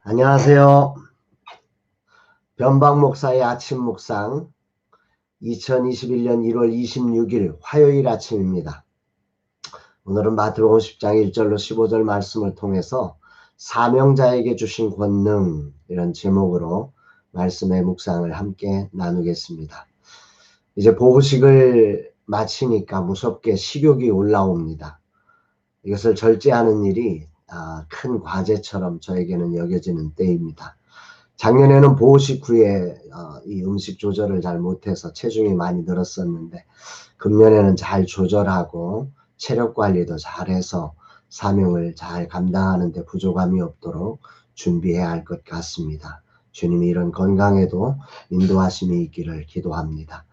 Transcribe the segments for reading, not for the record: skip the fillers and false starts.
안녕하세요. 변방 목사의 아침 묵상 2021년 1월 26일 화요일 아침입니다. 오늘은 마태복음 10장 1절로 15절 말씀을 통해서 사명자에게 주신 권능 이런 제목으로 말씀의 묵상을 함께 나누겠습니다. 이제 보호식을 마치니까 무섭게 식욕이 올라옵니다. 이것을 절제하는 일이 큰 과제처럼 저에게는 여겨지는 때입니다. 작년에는 보호식 후에 이 음식 조절을 잘 못해서 체중이 많이 늘었었는데 금년에는 잘 조절하고 체력 관리도 잘해서 사명을 잘 감당하는 데 부족함이 없도록 준비해야 할 것 같습니다. 주님이 이런 건강에도 인도하심이 있기를 기도합니다.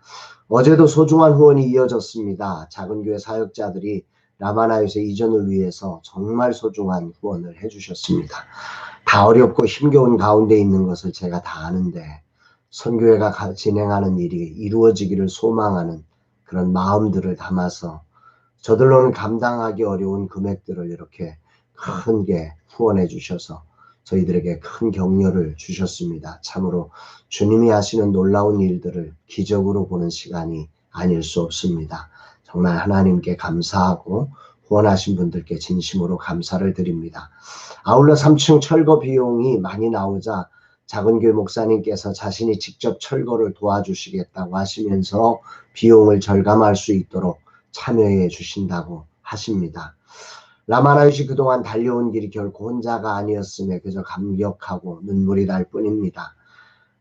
어제도 소중한 후원이 이어졌습니다. 작은 교회 사역자들이 라마나요스의 이전을 위해서 정말 소중한 후원을 해주셨습니다. 다 어렵고 힘겨운 가운데 있는 것을 제가 다 아는데 선교회가 진행하는 일이 이루어지기를 소망하는 그런 마음들을 담아서 저들로는 감당하기 어려운 금액들을 이렇게 큰 게 후원해 주셔서 저희들에게 큰 격려를 주셨습니다. 참으로 주님이 하시는 놀라운 일들을 기적으로 보는 시간이 아닐 수 없습니다. 정말 하나님께 감사하고 후원하신 분들께 진심으로 감사를 드립니다. 아울러 3층 철거 비용이 많이 나오자 작은 교회 목사님께서 자신이 직접 철거를 도와주시겠다고 하시면서 비용을 절감할 수 있도록 참여해 주신다고 하십니다. 라마나요시 그동안 달려온 길이 결코 혼자가 아니었음에 그저 감격하고 눈물이 날 뿐입니다.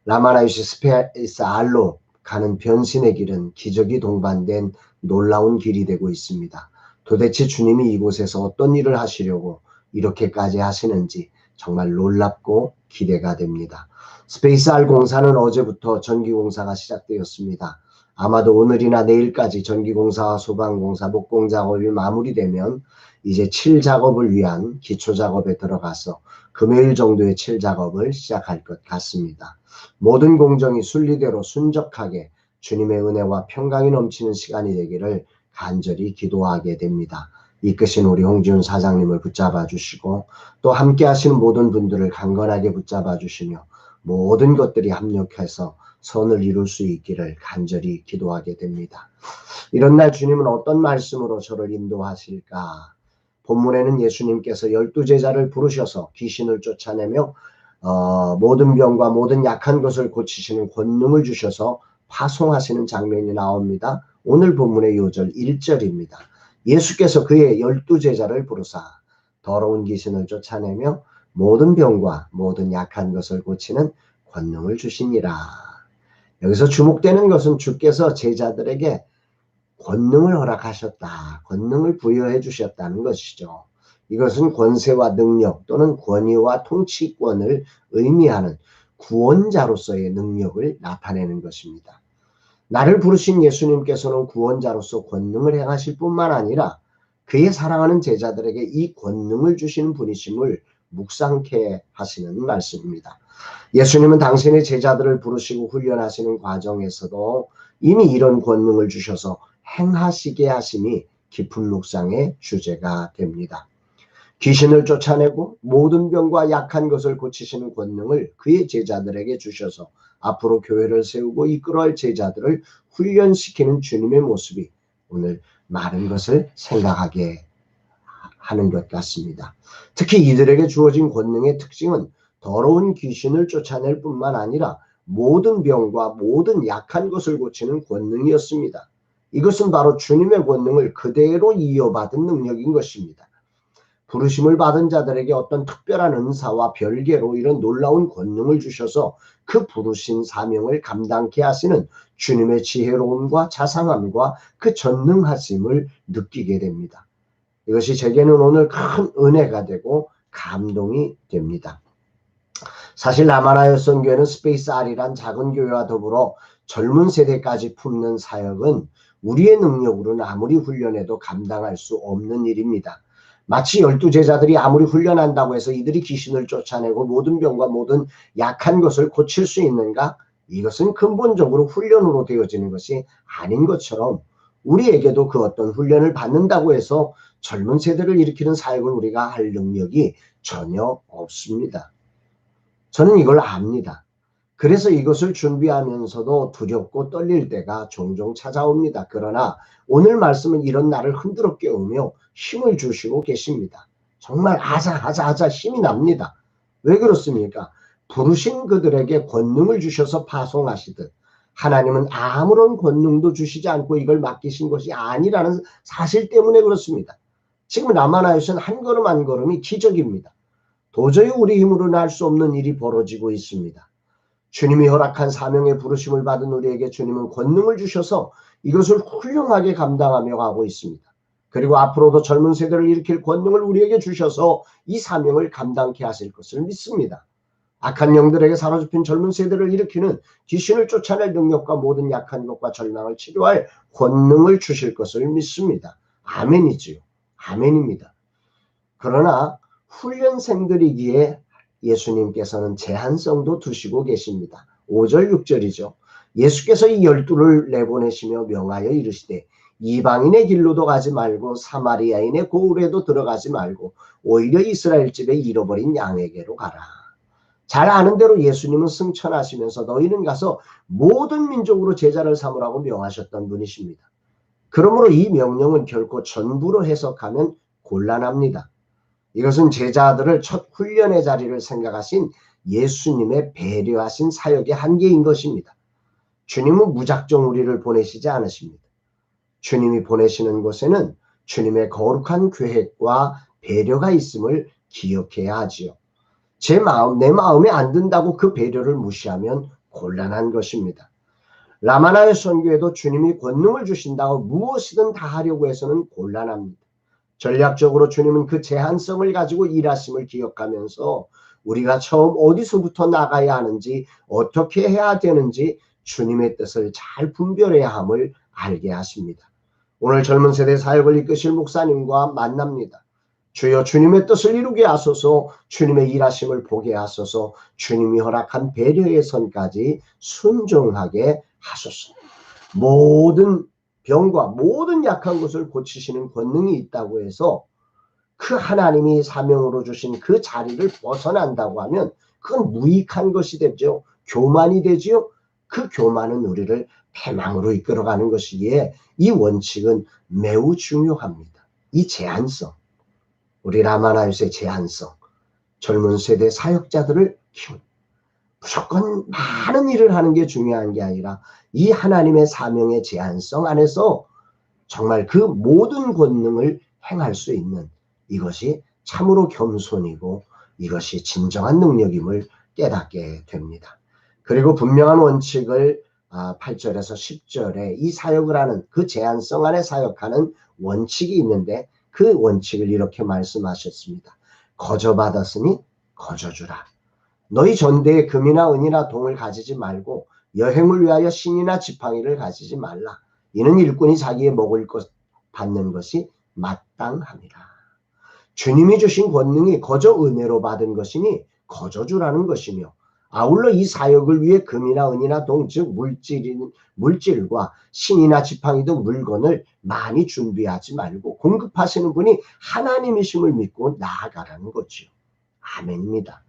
라마나요시 스페이스 R로 가는 변신의 길은 기적이 동반된 놀라운 길이 되고 있습니다. 도대체 주님이 이곳에서 어떤 일을 하시려고 이렇게까지 하시는지 정말 놀랍고 기대가 됩니다. 스페이스 R 공사는 어제부터 전기공사가 시작되었습니다. 아마도 오늘이나 내일까지 전기공사와 소방공사, 목공 작업이 마무리되면 이제 칠 작업을 위한 기초 작업에 들어가서 금요일 정도의 칠 작업을 시작할 것 같습니다. 모든 공정이 순리대로 순적하게 주님의 은혜와 평강이 넘치는 시간이 되기를 간절히 기도하게 됩니다. 이끄신 우리 홍지훈 사장님을 붙잡아 주시고 또 함께 하시는 모든 분들을 강건하게 붙잡아 주시며 모든 것들이 합력해서 선을 이룰 수 있기를 간절히 기도하게 됩니다. 이런 날 주님은 어떤 말씀으로 저를 인도하실까? 본문에는 예수님께서 12제자를 부르셔서 귀신을 쫓아내며 모든 병과 모든 약한 것을 고치시는 권능을 주셔서 파송하시는 장면이 나옵니다. 오늘 본문의 요절 1절입니다. 예수께서 그의 12제자를 부르사 더러운 귀신을 쫓아내며 모든 병과 모든 약한 것을 고치는 권능을 주시니라. 여기서 주목되는 것은 주께서 제자들에게 권능을 허락하셨다. 권능을 부여해 주셨다는 것이죠. 이것은 권세와 능력 또는 권위와 통치권을 의미하는 구원자로서의 능력을 나타내는 것입니다. 나를 부르신 예수님께서는 구원자로서 권능을 행하실 뿐만 아니라 그의 사랑하는 제자들에게 이 권능을 주시는 분이심을 묵상케 하시는 말씀입니다. 예수님은 당신의 제자들을 부르시고 훈련하시는 과정에서도 이미 이런 권능을 주셔서 행하시게 하심이 깊은 묵상의 주제가 됩니다. 귀신을 쫓아내고 모든 병과 약한 것을 고치시는 권능을 그의 제자들에게 주셔서 앞으로 교회를 세우고 이끌어갈 제자들을 훈련시키는 주님의 모습이 오늘 많은 것을 생각하게 하는 것 같습니다. 특히 이들에게 주어진 권능의 특징은 더러운 귀신을 쫓아낼 뿐만 아니라 모든 병과 모든 약한 것을 고치는 권능이었습니다. 이것은 바로 주님의 권능을 그대로 이어받은 능력인 것입니다. 부르심을 받은 자들에게 어떤 특별한 은사와 별개로 이런 놀라운 권능을 주셔서 그 부르신 사명을 감당케 하시는 주님의 지혜로움과 자상함과 그 전능하심을 느끼게 됩니다. 이것이 제게는 오늘 큰 은혜가 되고 감동이 됩니다. 사실 라마나요 선교회는 스페이스 R이란 작은 교회와 더불어 젊은 세대까지 품는 사역은 우리의 능력으로는 아무리 훈련해도 감당할 수 없는 일입니다. 마치 12제자들이 아무리 훈련한다고 해서 이들이 귀신을 쫓아내고 모든 병과 모든 약한 것을 고칠 수 있는가? 이것은 근본적으로 훈련으로 되어지는 것이 아닌 것처럼 우리에게도 그 어떤 훈련을 받는다고 해서 젊은 세대를 일으키는 사역을 우리가 할 능력이 전혀 없습니다. 저는 이걸 압니다. 그래서 이것을 준비하면서도 두렵고 떨릴 때가 종종 찾아옵니다. 그러나 오늘 말씀은 이런 나를 흔들어 깨우며 힘을 주시고 계십니다. 정말 하자 힘이 납니다. 왜 그렇습니까? 부르신 그들에게 권능을 주셔서 파송하시듯 하나님은 아무런 권능도 주시지 않고 이걸 맡기신 것이 아니라는 사실 때문에 그렇습니다. 지금 라마나요스는 한 걸음 한 걸음이 기적입니다. 도저히 우리 힘으로는 할 수 없는 일이 벌어지고 있습니다. 주님이 허락한 사명의 부르심을 받은 우리에게 주님은 권능을 주셔서 이것을 훌륭하게 감당하며 가고 있습니다. 그리고 앞으로도 젊은 세대를 일으킬 권능을 우리에게 주셔서 이 사명을 감당케 하실 것을 믿습니다. 악한 영들에게 사로잡힌 젊은 세대를 일으키는 귀신을 쫓아낼 능력과 모든 약한 것과 절망을 치료할 권능을 주실 것을 믿습니다. 아멘이지요. 아멘입니다. 그러나 훈련생들이기에 예수님께서는 제한성도 두시고 계십니다. 5절 6절이죠. 예수께서 이 12를 내보내시며 명하여 이르시되 이방인의 길로도 가지 말고 사마리아인의 고을에도 들어가지 말고 오히려 이스라엘 집에 잃어버린 양에게로 가라. 잘 아는 대로 예수님은 승천하시면서 너희는 가서 모든 민족으로 제자를 삼으라고 명하셨던 분이십니다. 그러므로 이 명령은 결코 전부로 해석하면 곤란합니다. 이것은 제자들을 첫 훈련의 자리를 생각하신 예수님의 배려하신 사역의 한계인 것입니다. 주님은 무작정 우리를 보내시지 않으십니다. 주님이 보내시는 곳에는 주님의 거룩한 계획과 배려가 있음을 기억해야 하지요. 내 마음에 안 든다고 그 배려를 무시하면 곤란한 것입니다. 라마나의 선교에도 주님이 권능을 주신다고 무엇이든 다 하려고 해서는 곤란합니다. 전략적으로 주님은 그 제한성을 가지고 일하심을 기억하면서 우리가 처음 어디서부터 나가야 하는지 어떻게 해야 되는지 주님의 뜻을 잘 분별해야 함을 알게 하십니다. 오늘 젊은 세대 사역을 이끄실 목사님과 만납니다. 주여 주님의 뜻을 이루게 하소서, 주님의 일하심을 보게 하소서, 주님이 허락한 배려의 선까지 순종하게 하소서. 모든 병과 모든 약한 것을 고치시는 권능이 있다고 해서 그 하나님이 사명으로 주신 그 자리를 벗어난다고 하면 그건 무익한 것이 되죠. 교만이 되지요. 그 교만은 우리를 패망으로 이끌어가는 것이기에 이 원칙은 매우 중요합니다. 이 제한성, 우리 라마나요스의 제한성, 젊은 세대 사역자들을 키우는, 무조건 많은 일을 하는 게 중요한 게 아니라 이 하나님의 사명의 제한성 안에서 정말 그 모든 권능을 행할 수 있는, 이것이 참으로 겸손이고 이것이 진정한 능력임을 깨닫게 됩니다. 그리고 분명한 원칙을 8절에서 10절에 이 사역을 하는 그 제한성 안에 사역하는 원칙이 있는데 그 원칙을 이렇게 말씀하셨습니다. 거저 받았으니 거저 주라. 너희 전대에 금이나 은이나 동을 가지지 말고 여행을 위하여 신이나 지팡이를 가지지 말라. 이는 일꾼이 자기의 먹을 것 받는 것이 마땅함이라. 주님이 주신 권능이 거저 은혜로 받은 것이니 거저 주라는 것이며, 아울러 이 사역을 위해 금이나 은이나 동, 즉 물질과 신이나 지팡이 등 물건을 많이 준비하지 말고 공급하시는 분이 하나님이심을 믿고 나아가라는 거죠. 아멘입니다.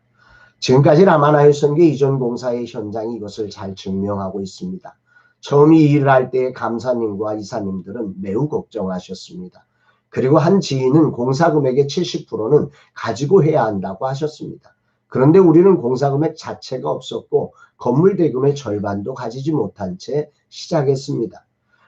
지금까지 라마나의 선교 이전 공사의 현장이 이것을 잘 증명하고 있습니다. 처음 이 일을 할 때의 감사님과 이사님들은 매우 걱정하셨습니다. 그리고 한 지인은 공사금액의 70%는 가지고 해야 한다고 하셨습니다. 그런데 우리는 공사금액 자체가 없었고 건물 대금의 절반도 가지지 못한 채 시작했습니다.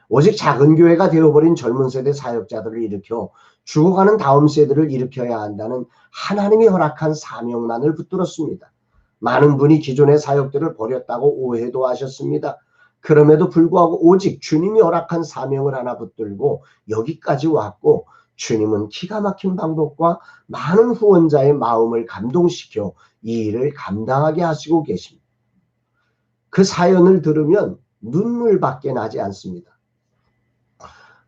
오직 작은 교회가 되어버린 젊은 세대 사역자들을 일으켜 죽어가는 다음 세대를 일으켜야 한다는 하나님이 허락한 사명만을 붙들었습니다. 많은 분이 기존의 사역들을 버렸다고 오해도 하셨습니다. 그럼에도 불구하고 오직 주님이 허락한 사명을 하나 붙들고 여기까지 왔고, 주님은 기가 막힌 방법과 많은 후원자의 마음을 감동시켜 이 일을 감당하게 하시고 계십니다. 그 사연을 들으면 눈물밖에 나지 않습니다.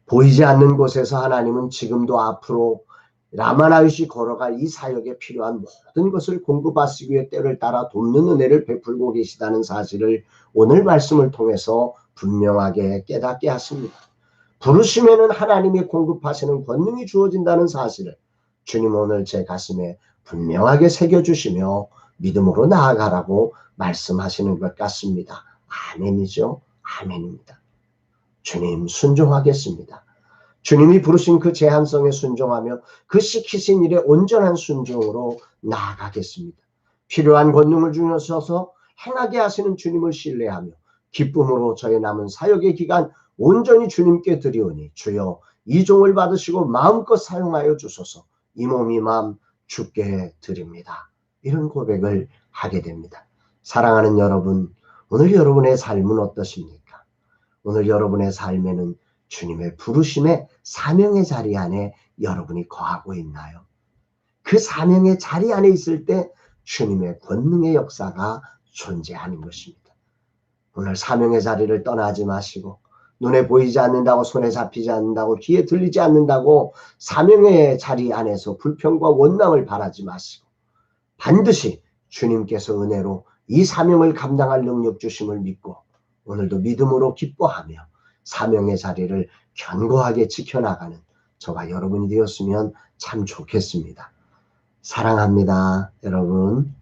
보이지 않는 곳에서 하나님은 지금도 앞으로 라마나요시 걸어갈 이 사역에 필요한 모든 것을 공급하시기 위해 때를 따라 돕는 은혜를 베풀고 계시다는 사실을 오늘 말씀을 통해서 분명하게 깨닫게 하십니다. 부르심에는 하나님이 공급하시는 권능이 주어진다는 사실을 주님 오늘 제 가슴에 분명하게 새겨주시며 믿음으로 나아가라고 말씀하시는 것 같습니다. 아멘이죠. 아멘입니다. 주님 순종하겠습니다. 주님이 부르신 그 제한성에 순종하며 그 시키신 일에 온전한 순종으로 나아가겠습니다. 필요한 권능을 주셔서 행하게 하시는 주님을 신뢰하며 기쁨으로 저의 남은 사역의 기간 온전히 주님께 드리오니 주여 이 종을 받으시고 마음껏 사용하여 주소서. 이 몸 이 마음 주께 드립니다. 이런 고백을 하게 됩니다. 사랑하는 여러분, 오늘 여러분의 삶은 어떠십니까? 오늘 여러분의 삶에는 주님의 부르심의 사명의 자리 안에 여러분이 거하고 있나요? 그 사명의 자리 안에 있을 때 주님의 권능의 역사가 존재하는 것입니다. 오늘 사명의 자리를 떠나지 마시고 눈에 보이지 않는다고, 손에 잡히지 않는다고, 귀에 들리지 않는다고 사명의 자리 안에서 불평과 원망을 바라지 마시고 반드시 주님께서 은혜로 이 사명을 감당할 능력 주심을 믿고 오늘도 믿음으로 기뻐하며 사명의 자리를 견고하게 지켜나가는 저와 여러분이 되었으면 참 좋겠습니다. 사랑합니다, 여러분.